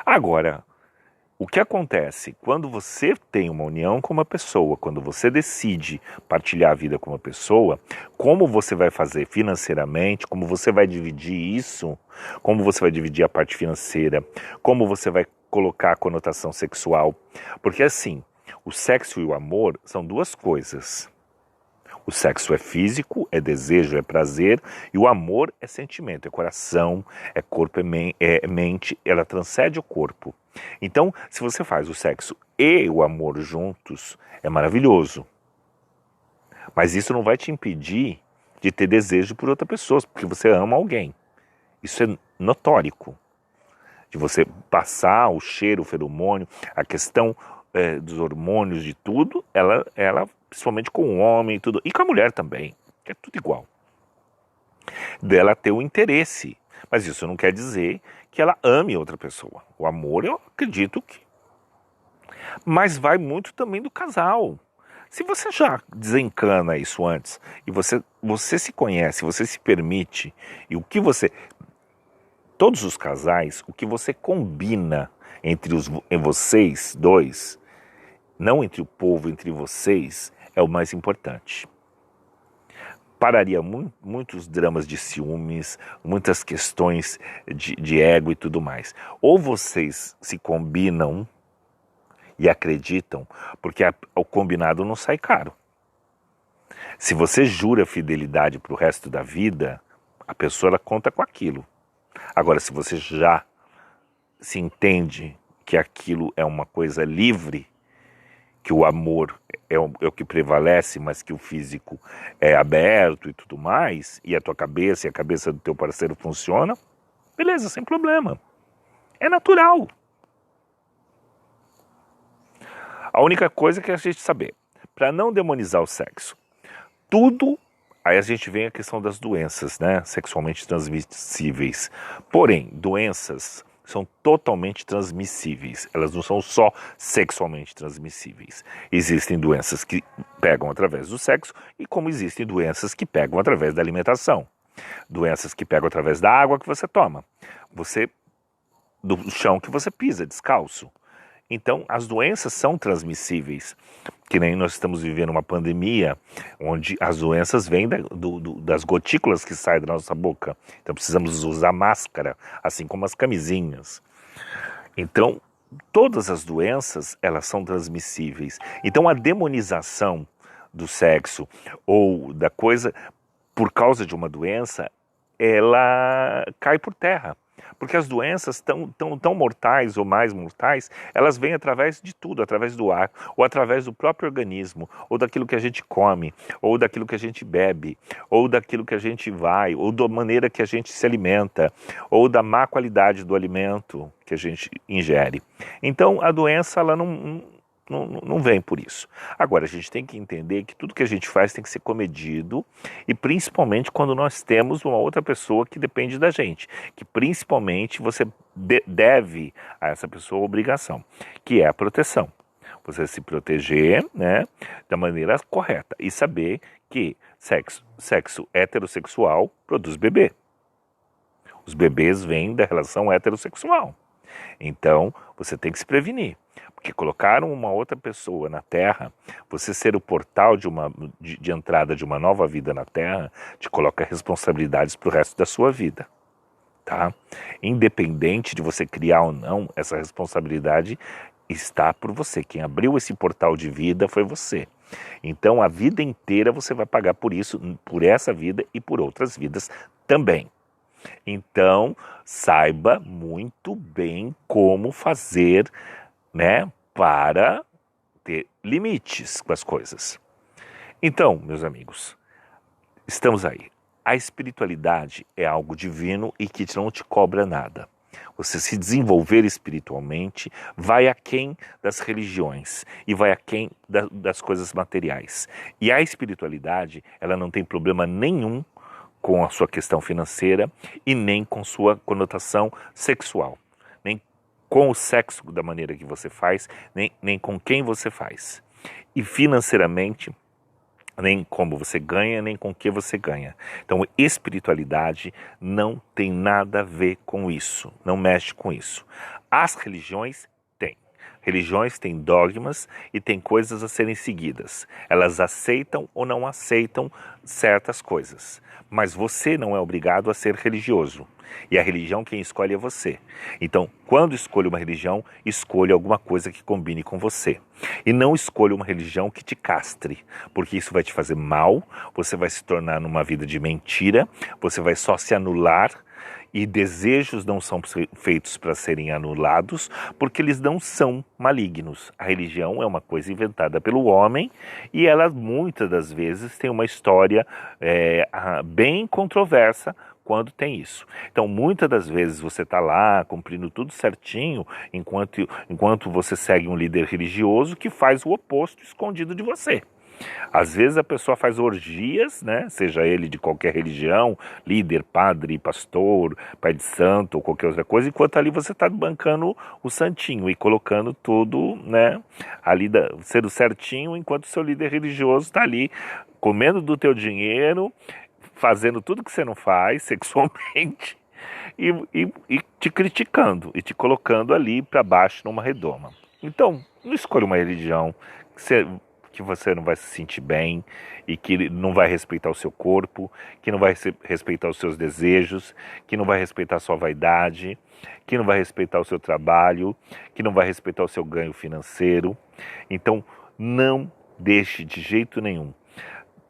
Agora, o que acontece? Quando você tem uma união com uma pessoa, quando você decide partilhar a vida com uma pessoa, como você vai fazer financeiramente, como você vai dividir isso, como você vai dividir a parte financeira, como você vai colocar a conotação sexual. Porque assim, o sexo e o amor são duas coisas. O sexo é físico, é desejo, é prazer, e o amor é sentimento, é coração, é corpo, é mente, ela transcende o corpo. Então, se você faz o sexo e o amor juntos, é maravilhoso. Mas isso não vai te impedir de ter desejo por outra pessoa, porque você ama alguém. Isso é notórico. De você passar o cheiro, o feromônio, a questão dos hormônios, de tudo, ela principalmente com o homem e tudo, e com a mulher também, que é tudo igual. dela ter o interesse. Mas isso não quer dizer que ela ame outra pessoa. O amor, eu acredito que. Mas vai muito também do casal. Se você já desencana isso antes, e você se conhece, você se permite, e o que você. Todos os casais, o que você combina em vocês dois, não entre o povo, entre vocês, é o mais importante. Pararia muitos dramas de ciúmes, muitas questões de ego e tudo mais. Ou vocês se combinam e acreditam, porque o combinado não sai caro. Se você jura fidelidade para o resto da vida, a pessoa ela conta com aquilo. Agora, se você já se entende que aquilo é uma coisa livre, que o amor é o que prevalece, mas que o físico é aberto e tudo mais, e a tua cabeça e a cabeça do teu parceiro funciona, beleza, sem problema. É natural. A única coisa que a gente saber, para não demonizar o sexo, tudo, aí a gente vem a questão das doenças, né, sexualmente transmissíveis. Porém, doenças são totalmente transmissíveis. Elas não são só sexualmente transmissíveis. Existem doenças que pegam através do sexo e como existem doenças que pegam através da alimentação. Doenças que pegam através da água que você toma. Do chão que você pisa, descalço. Então, as doenças são transmissíveis. Que nem nós estamos vivendo uma pandemia, onde as doenças vêm das gotículas que saem da nossa boca. Então, precisamos usar máscara, assim como as camisinhas. Então, todas as doenças, elas são transmissíveis. Então, a demonização do sexo ou da coisa, por causa de uma doença, ela cai por terra. Porque as doenças tão mortais ou mais mortais, elas vêm através de tudo, através do ar, ou através do próprio organismo, ou daquilo que a gente come, ou daquilo que a gente bebe, ou daquilo que a gente vai, ou da maneira que a gente se alimenta, ou da má qualidade do alimento que a gente ingere. Então, a doença, ela não vem por isso. Agora, a gente tem que entender que tudo que a gente faz tem que ser comedido e principalmente quando nós temos uma outra pessoa que depende da gente, que principalmente você deve a essa pessoa a obrigação, que é a proteção. Você se proteger, né, da maneira correta e saber que sexo heterossexual produz bebê. Os bebês vêm da relação heterossexual. Então, você tem que se prevenir. Porque colocaram uma outra pessoa na Terra, você ser o portal de entrada de uma nova vida na Terra, te coloca responsabilidades para o resto da sua vida. Tá? Independente de você criar ou não, essa responsabilidade está por você. Quem abriu esse portal de vida foi você. Então, a vida inteira você vai pagar por isso, por essa vida e por outras vidas também. Então, saiba muito bem como fazer, né, para ter limites com as coisas. Então, meus amigos, estamos aí. A espiritualidade é algo divino e que não te cobra nada. Você se desenvolver espiritualmente vai aquém das religiões e vai aquém das coisas materiais. E a espiritualidade, ela não tem problema nenhum com a sua questão financeira e nem com sua conotação sexual. Nem com o sexo da maneira que você faz, nem com quem você faz. E financeiramente, nem como você ganha, nem com o que você ganha. Então, espiritualidade não tem nada a ver com isso, não mexe com isso. As religiões têm. Religiões têm dogmas e têm coisas a serem seguidas. Elas aceitam ou não aceitam certas coisas. Mas você não é obrigado a ser religioso. E a religião quem escolhe é você. Então, quando escolha uma religião, escolha alguma coisa que combine com você. E não escolha uma religião que te castre, porque isso vai te fazer mal, você vai se tornar numa vida de mentira, você vai só se anular, e desejos não são feitos para serem anulados, porque eles não são malignos. A religião é uma coisa inventada pelo homem e ela muitas das vezes tem uma história bem controversa quando tem isso. Então, muitas das vezes você está lá cumprindo tudo certinho, enquanto você segue um líder religioso que faz o oposto escondido de você. Às vezes a pessoa faz orgias, né? Seja ele de qualquer religião, líder, padre, pastor, pai de santo ou qualquer outra coisa, enquanto ali você está bancando o santinho e colocando tudo, né? Ali sendo certinho, enquanto o seu líder religioso está ali comendo do teu dinheiro, fazendo tudo que você não faz sexualmente e te criticando e te colocando ali para baixo numa redoma. Então, não escolha uma religião que você não vai se sentir bem e que não vai respeitar o seu corpo, que não vai respeitar os seus desejos, que não vai respeitar a sua vaidade, que não vai respeitar o seu trabalho, que não vai respeitar o seu ganho financeiro. Então, não deixe de jeito nenhum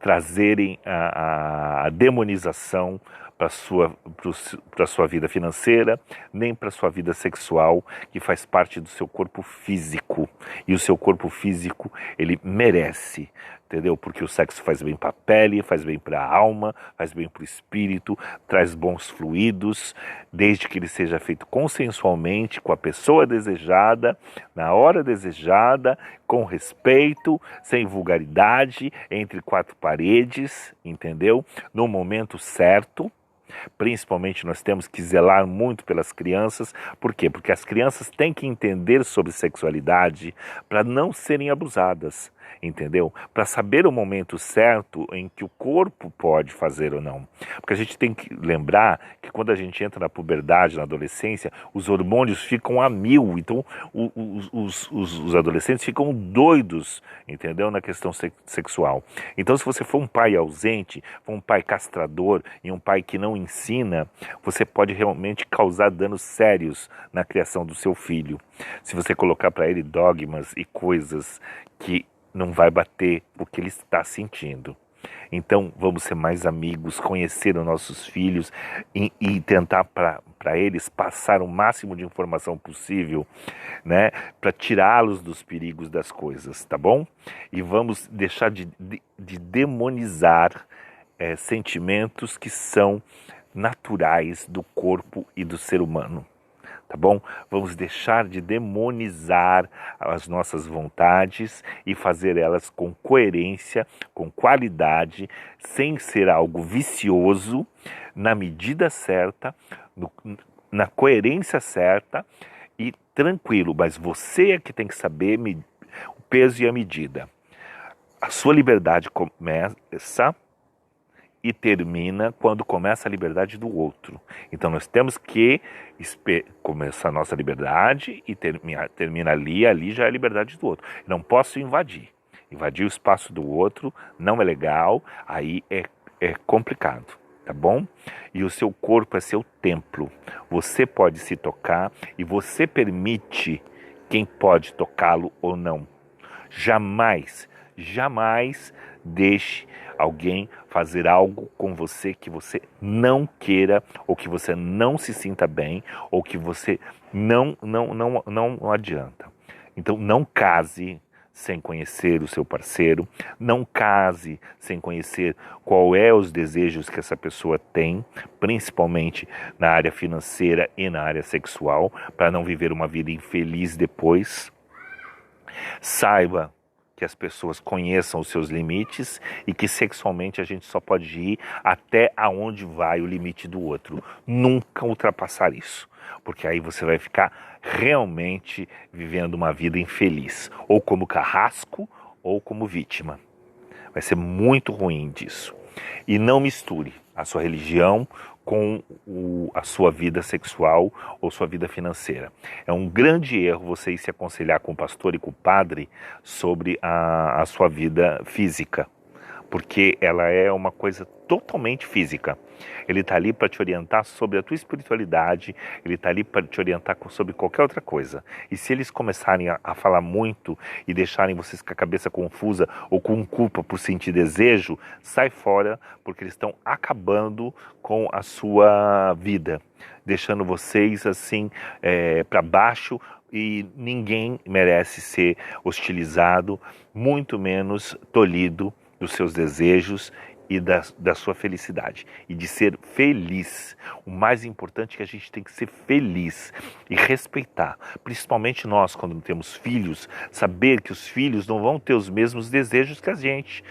trazerem a demonização para a sua vida financeira, nem para a sua vida sexual, que faz parte do seu corpo físico. E o seu corpo físico, ele merece, entendeu? Porque o sexo faz bem para a pele, faz bem para a alma, faz bem para o espírito, traz bons fluidos, desde que ele seja feito consensualmente, com a pessoa desejada, na hora desejada, com respeito, sem vulgaridade, entre quatro paredes, entendeu? No momento certo. Principalmente nós temos que zelar muito pelas crianças. Por quê? Porque as crianças têm que entender sobre sexualidade para não serem abusadas, entendeu? Para saber o momento certo em que o corpo pode fazer ou não. Porque a gente tem que lembrar que quando a gente entra na puberdade, na adolescência, os hormônios ficam a mil. Então os adolescentes ficam doidos, entendeu? Na questão sexual. Então se você for um pai ausente, for um pai castrador e um pai que não ensina, você pode realmente causar danos sérios na criação do seu filho. Se você colocar para ele dogmas e coisas que não vai bater o que ele está sentindo. Então vamos ser mais amigos, conhecer os nossos filhos e tentar para eles passar o máximo de informação possível, né, para tirá-los dos perigos das coisas, tá bom? E vamos deixar de demonizar sentimentos que são naturais do corpo e do ser humano, tá bom? Vamos deixar de demonizar as nossas vontades e fazer elas com coerência, com qualidade, sem ser algo vicioso, na medida certa, na coerência certa e tranquilo. Mas você é que tem que saber o peso e a medida. A sua liberdade começa e termina quando começa a liberdade do outro. Então nós temos que começar a nossa liberdade e termina ali já é a liberdade do outro. Não posso invadir. Invadir o espaço do outro não é legal, aí é complicado, tá bom? E o seu corpo é seu templo. Você pode se tocar e você permite quem pode tocá-lo ou não. Jamais deixe alguém fazer algo com você que você não queira, ou que você não se sinta bem, ou que você não adianta. Então não case sem conhecer o seu parceiro, não case sem conhecer qual é os desejos que essa pessoa tem, principalmente na área financeira e na área sexual, para não viver uma vida infeliz depois. Saiba que as pessoas conheçam os seus limites e que sexualmente a gente só pode ir até aonde vai o limite do outro. Nunca ultrapassar isso, porque aí você vai ficar realmente vivendo uma vida infeliz, ou como carrasco ou como vítima. Vai ser muito ruim disso. E não misture a sua religião com a sua vida sexual ou sua vida financeira. É um grande erro você ir se aconselhar com o pastor e com o padre sobre a sua vida física, porque ela é uma coisa totalmente física. Ele está ali para te orientar sobre a tua espiritualidade, ele está ali para te orientar sobre qualquer outra coisa. E se eles começarem a falar muito e deixarem vocês com a cabeça confusa ou com culpa por sentir desejo, sai fora, porque eles estão acabando com a sua vida, deixando vocês assim para baixo, e ninguém merece ser hostilizado, muito menos tolhido dos seus desejos e da sua felicidade e de ser feliz. O mais importante é que a gente tem que ser feliz e respeitar, principalmente nós quando temos filhos, saber que os filhos não vão ter os mesmos desejos que a gente.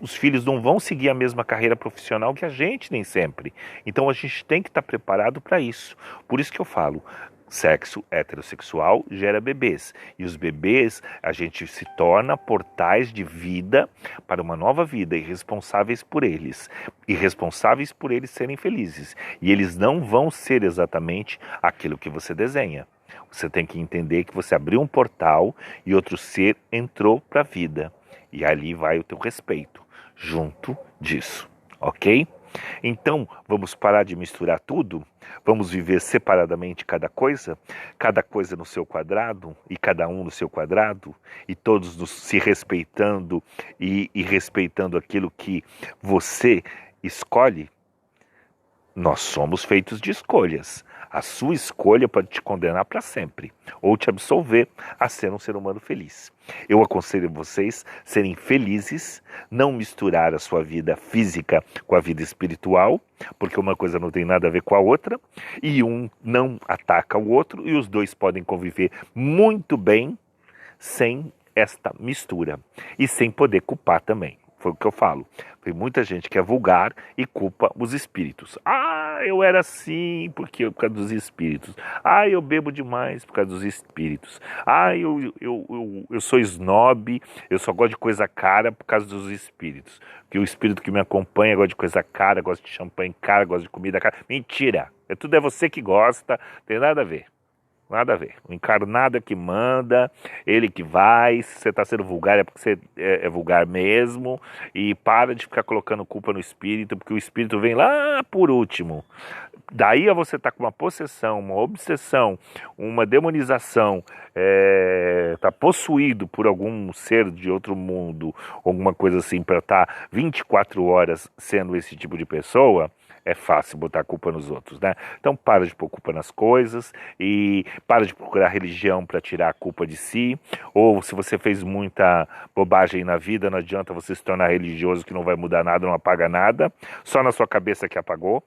Os filhos não vão seguir a mesma carreira profissional que a gente nem sempre. Então a gente tem que estar preparado para isso. Por isso que eu falo, sexo heterossexual gera bebês. E os bebês, a gente se torna portais de vida para uma nova vida e responsáveis por eles. E responsáveis por eles serem felizes. E eles não vão ser exatamente aquilo que você desenha. Você tem que entender que você abriu um portal e outro ser entrou para a vida. E ali vai o teu respeito junto disso, ok? Então, vamos parar de misturar tudo? Vamos viver separadamente cada coisa no seu quadrado e cada um no seu quadrado, e todos se respeitando e respeitando aquilo que você escolhe? Nós somos feitos de escolhas. A sua escolha pode te condenar para sempre ou te absolver a ser um ser humano feliz. Eu aconselho vocês serem felizes, não misturar a sua vida física com a vida espiritual, porque uma coisa não tem nada a ver com a outra, e um não ataca o outro, e os dois podem conviver muito bem sem esta mistura e sem poder culpar também. Foi o que eu falo. Tem muita gente que é vulgar e culpa os espíritos. Ah, eu era assim por causa dos espíritos. Ah, eu bebo demais por causa dos espíritos. Ah, eu sou snob, eu só gosto de coisa cara por causa dos espíritos. Porque o espírito que me acompanha gosta de coisa cara, gosta de champanhe cara, gosta de comida cara. Mentira! Tudo é você que gosta, tem nada a ver. Nada a ver. O encarnado é que manda, ele que vai. Se você está sendo vulgar é porque você é vulgar mesmo. E para de ficar colocando culpa no espírito, porque o espírito vem lá por último. Daí a você tá com uma possessão, uma obsessão, uma demonização, tá possuído por algum ser de outro mundo, alguma coisa assim, para estar 24 horas sendo esse tipo de pessoa. É fácil botar a culpa nos outros, né? Então para de pôr culpa nas coisas e para de procurar religião para tirar a culpa de si. Ou se você fez muita bobagem na vida, não adianta você se tornar religioso que não vai mudar nada, não apaga nada. Só na sua cabeça que apagou,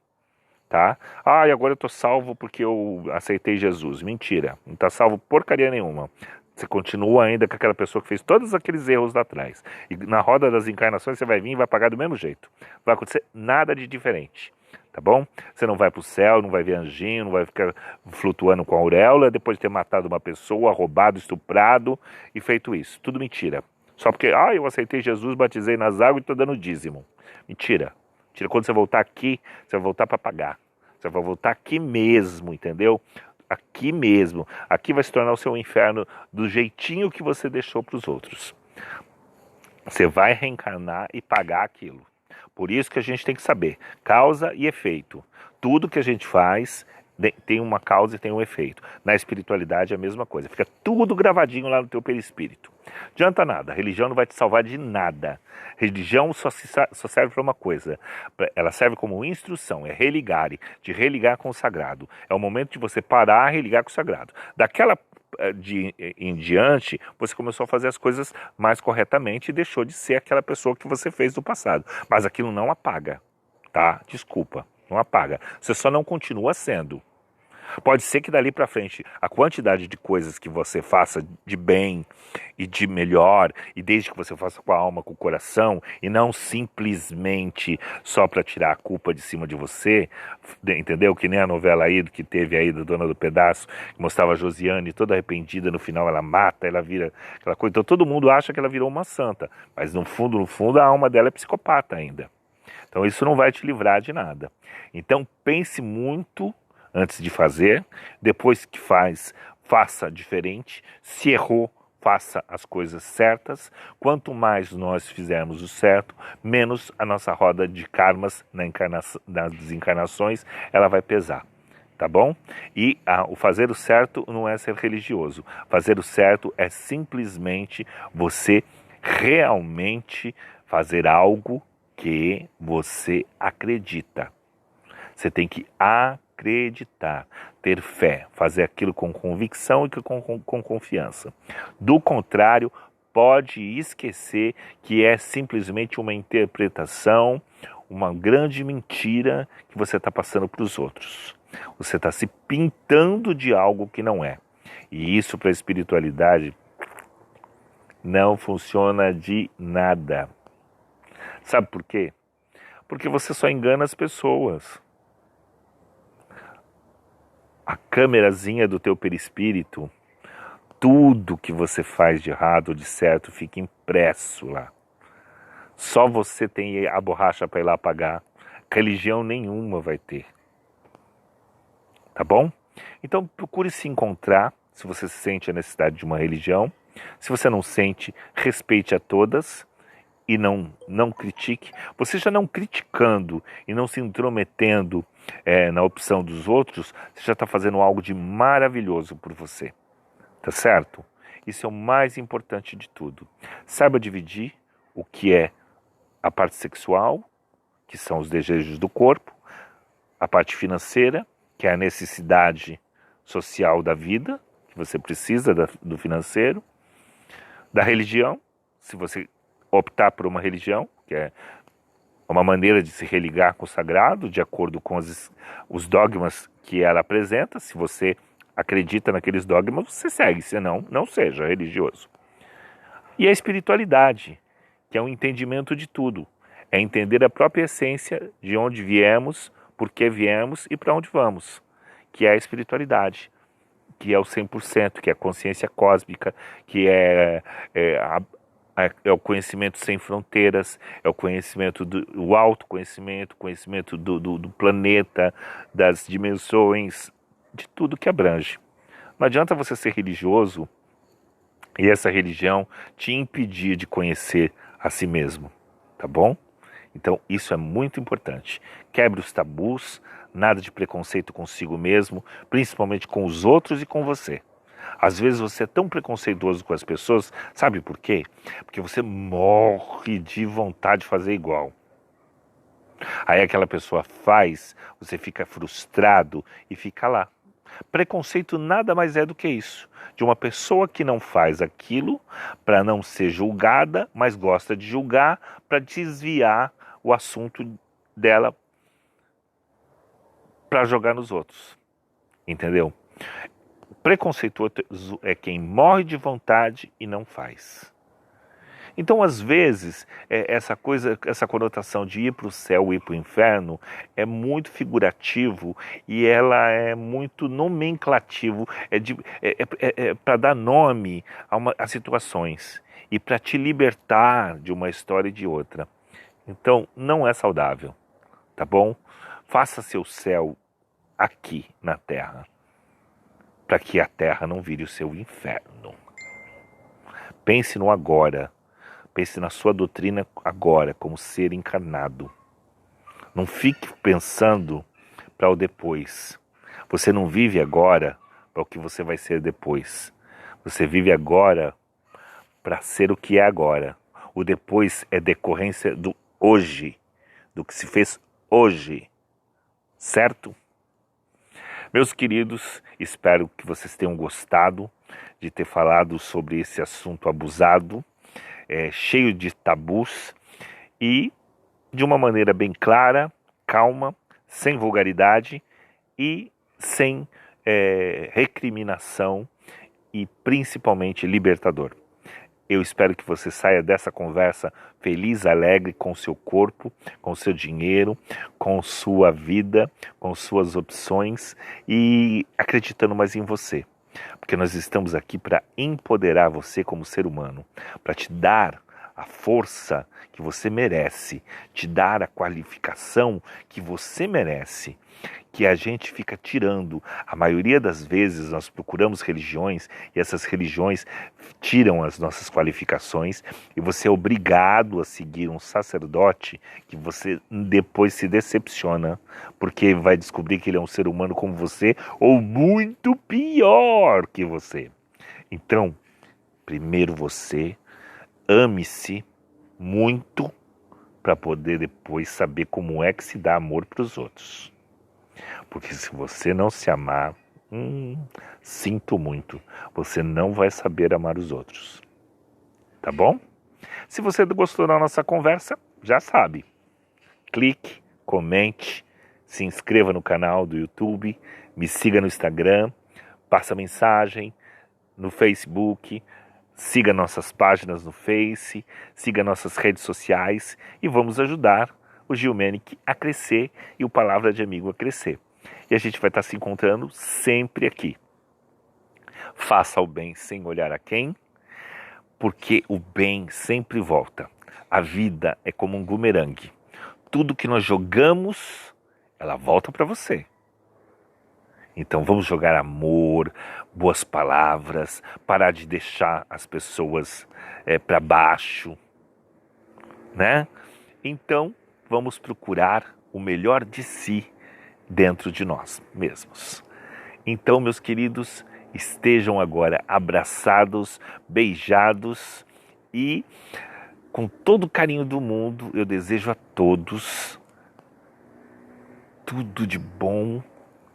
tá? Ah, e agora eu tô salvo porque eu aceitei Jesus. Mentira, não tá salvo porcaria nenhuma. Você continua ainda com aquela pessoa que fez todos aqueles erros lá atrás. E na roda das encarnações você vai vir e vai pagar do mesmo jeito. Não vai acontecer nada de diferente. Tá bom? Você não vai pro céu, não vai ver anjinho, não vai ficar flutuando com a auréola depois de ter matado uma pessoa, roubado, estuprado e feito isso. Tudo mentira. Só porque, eu aceitei Jesus, batizei nas águas e tô dando dízimo. Mentira. Mentira. Quando você voltar aqui, você vai voltar para pagar. Você vai voltar aqui mesmo, entendeu? Aqui mesmo. Aqui vai se tornar o seu inferno do jeitinho que você deixou para os outros. Você vai reencarnar e pagar aquilo. Por isso que a gente tem que saber causa e efeito. Tudo que a gente faz tem uma causa e tem um efeito. Na espiritualidade é a mesma coisa. Fica tudo gravadinho lá no teu perispírito. Não adianta nada. A religião não vai te salvar de nada. A religião só serve para uma coisa. Ela serve como instrução. É te religar com o sagrado. É o momento de você parar e religar com o sagrado. Daquela em diante, você começou a fazer as coisas mais corretamente e deixou de ser aquela pessoa que você fez no passado. Mas aquilo não apaga, tá? Desculpa, não apaga. Você só não continua sendo. Pode ser que dali para frente a quantidade de coisas que você faça de bem e de melhor, e desde que você faça com a alma, com o coração, e não simplesmente só para tirar a culpa de cima de você, entendeu? Que nem a novela aí que teve aí da Dona do Pedaço, que mostrava a Josiane toda arrependida, no final ela mata, ela vira aquela coisa. Então todo mundo acha que ela virou uma santa, mas no fundo a alma dela é psicopata ainda. Então isso não vai te livrar de nada. Então pense muito antes de fazer, depois que faz, faça diferente. Se errou, faça as coisas certas. Quanto mais nós fizermos o certo, menos a nossa roda de karmas nas desencarnações, ela vai pesar. Tá bom? E o fazer o certo não é ser religioso. Fazer o certo é simplesmente você realmente fazer algo que você acredita. Você tem que acreditar, ter fé, fazer aquilo com convicção e com confiança. Do contrário, pode esquecer que é simplesmente uma interpretação, uma grande mentira que você está passando para os outros. Você está se pintando de algo que não é. E isso para a espiritualidade não funciona de nada. Sabe por quê? Porque você só engana as pessoas. A câmerazinha do teu perispírito, tudo que você faz de errado ou de certo fica impresso lá. Só você tem a borracha para ir lá apagar. Religião nenhuma vai ter. Tá bom? Então procure se encontrar, se você sente a necessidade de uma religião. Se você não sente, respeite a todas e não critique. Você já não criticando e não se intrometendo na opção dos outros, você já está fazendo algo de maravilhoso por você. Tá certo? Isso é o mais importante de tudo. Saiba dividir o que é a parte sexual, que são os desejos do corpo, a parte financeira, que é a necessidade social da vida, que você precisa do financeiro, da religião, se você optar por uma religião, que é uma maneira de se religar com o sagrado, de acordo com os dogmas que ela apresenta. Se você acredita naqueles dogmas, você segue, senão não seja religioso. E a espiritualidade, que é um entendimento de tudo, é entender a própria essência de onde viemos, por que viemos e para onde vamos, que é a espiritualidade, que é o 100%, que é a consciência cósmica, que é o conhecimento sem fronteiras, é o conhecimento o autoconhecimento, conhecimento do planeta, das dimensões, de tudo que abrange. Não adianta você ser religioso e essa religião te impedir de conhecer a si mesmo, tá bom? Então isso é muito importante. Quebre os tabus, nada de preconceito consigo mesmo, principalmente com os outros e com você. Às vezes você é tão preconceituoso com as pessoas, sabe por quê? Porque você morre de vontade de fazer igual. Aí aquela pessoa faz, você fica frustrado e fica lá. Preconceito nada mais é do que isso, de uma pessoa que não faz aquilo para não ser julgada, mas gosta de julgar para desviar o assunto dela para jogar nos outros. Entendeu? Preconceituoso é quem morre de vontade e não faz. Então, às vezes, essa conotação de ir para o céu, ir para o inferno, é muito figurativo e ela é muito nomenclativo, para dar nome a situações e para te libertar de uma história e de outra. Então, não é saudável, tá bom? Faça seu céu aqui na Terra, para que a Terra não vire o seu inferno. Pense no agora. Pense na sua doutrina agora, como ser encarnado. Não fique pensando para o depois. Você não vive agora para o que você vai ser depois. Você vive agora para ser o que é agora. O depois é decorrência do hoje, do que se fez hoje. Certo? Meus queridos, espero que vocês tenham gostado de ter falado sobre esse assunto abusado, cheio de tabus e de uma maneira bem clara, calma, sem vulgaridade e sem recriminação e principalmente libertador. Eu espero que você saia dessa conversa feliz, alegre com seu corpo, com seu dinheiro, com sua vida, com suas opções e acreditando mais em você. Porque nós estamos aqui para empoderar você como ser humano, para te dar a força que você merece, te dar a qualificação que você merece, que a gente fica tirando. A maioria das vezes nós procuramos religiões e essas religiões tiram as nossas qualificações e você é obrigado a seguir um sacerdote que você depois se decepciona, porque vai descobrir que ele é um ser humano como você ou muito pior que você. Então, primeiro você ame-se muito para poder depois saber como é que se dá amor para os outros. Porque se você não se amar, sinto muito, você não vai saber amar os outros. tá bom? Se você gostou da nossa conversa, já sabe. Clique, comente, se inscreva no canal do YouTube, me siga no Instagram, passa mensagem no Facebook, siga nossas páginas no Face, siga nossas redes sociais e vamos ajudar o Gilmenic a crescer e o Palavra de Amigo a crescer. E a gente vai estar se encontrando sempre aqui. Faça o bem sem olhar a quem, porque o bem sempre volta. A vida é como um bumerangue. Tudo que nós jogamos, ela volta para você. Então vamos jogar amor, boas palavras, parar de deixar as pessoas para baixo, né? Então vamos procurar o melhor de si dentro de nós mesmos. Então, meus queridos, estejam agora abraçados, beijados e com todo o carinho do mundo eu desejo a todos tudo de bom.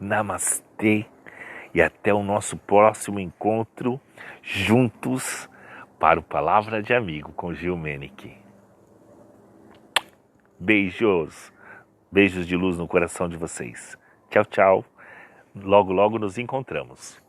Namastê e até o nosso próximo encontro juntos para o Palavra de Amigo com Gilmenic. Beijos, beijos de luz no coração de vocês. Tchau, tchau. Logo, logo nos encontramos.